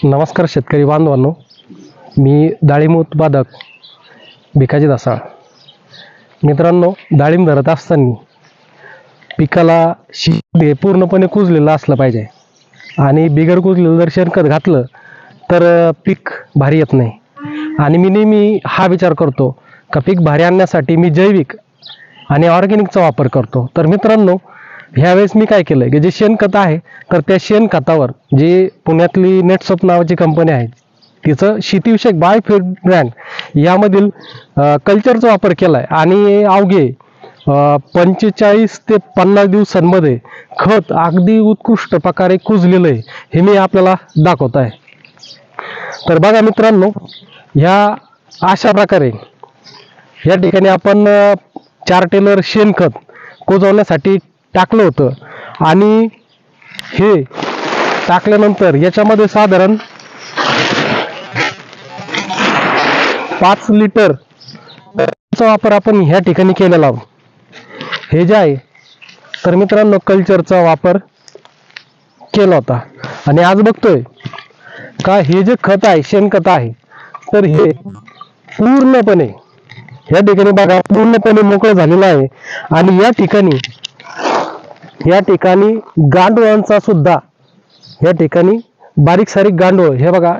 नमस्कार शेतकरी बांधवांनो, मी डाळिंब उत्पादक भिकाजी दासाळ. मित्रांनो, डाळिंब धरत असताना पिकाला हे पूर्णपणे कुजलेलं असलं पाहिजे आणि बिगर कुजलेलं जर शेणखत घातलं तर पीक भारी येत नाही. आणि मी नेहमी हा विचार करतो का पीक भारी आणण्यासाठी मी जैविक आणि ऑर्गॅनिकचा वापर करतो. तर मित्रांनो, ह्यावेळेस मी काय केलं की जे शेणखत आहे तर त्या शेणखतावर जे पुण्यातली नेटसप नावाची कंपनी आहे तिचं शेतीविषयक बायोफिट ब्रँड यामधील कल्चरचा वापर केला आहे आणि अवघे 45 ते 50 दिवसांमध्ये खत अगदी उत्कृष्ट प्रकारे कुजलेलं आहे हे मी आपल्याला दाखवत आहे. तर बघा मित्रांनो, ह्या अशा प्रकारे या ठिकाणी आपण 4 टेलर शेणखत कुजवण्यासाठी टाकलं होतं आणि हे टाकल्यानंतर याच्यामध्ये साधारण 5 लिटरचा वापर आपण ह्या ठिकाणी केलेला आहोत. हे जे आहे तर मित्रांनो कल्चरचा वापर केला होता आणि आज बघतोय का हे जे खत आहे शेणखत आहे तर हे पूर्णपणे या ठिकाणी बघा पूर्णपणे मोकळं झालेलं आहे. आणि या ठिकाणी गांडुळांचा सुद्धा या ठिकाणी बारीक सारीक गांडूळ हे बघा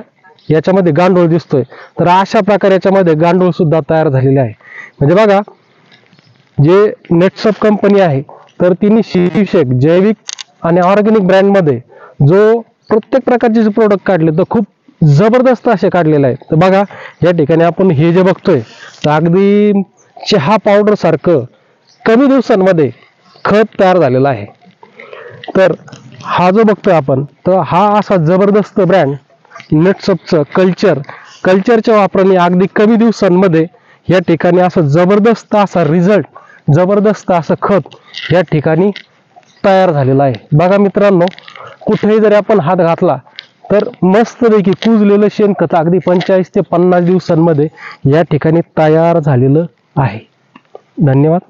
याच्यामध्ये गांडूळ दिसतोय. तर अशा प्रकारे याच्यामध्ये गांडूळ सुद्धा तयार झालेले आहे. म्हणजे बघा जे नेटसप कंपनी आहे तर तिने शेतीविषयक जैविक आणि ऑर्गॅनिक ब्रँडमध्ये जो प्रत्येक प्रकारचे जे प्रोडक्ट काढले तर खूप जबरदस्त असे काढलेले आहेत. तर बघा या ठिकाणी आपण हे जे बघतोय तर अगदी चहा पावडर सारखं कमी दिवसांमध्ये खत तयार झालेला आहे. तर हा जो बघतोय आपण तर हा असा जबरदस्त ब्रँड नेटसपचं कल्चरच्या वापराने अगदी कमी दिवसांमध्ये या ठिकाणी असं जबरदस्त असा रिझल्ट जबरदस्त असं खत या ठिकाणी तयार झालेलं आहे. बघा मित्रांनो, कुठेही जरी आपण हात घातला तर मस्तपैकी कुजलेलं शेणखत अगदी 45 ते 50 दिवसांमध्ये या ठिकाणी तयार झालेलं आहे. धन्यवाद.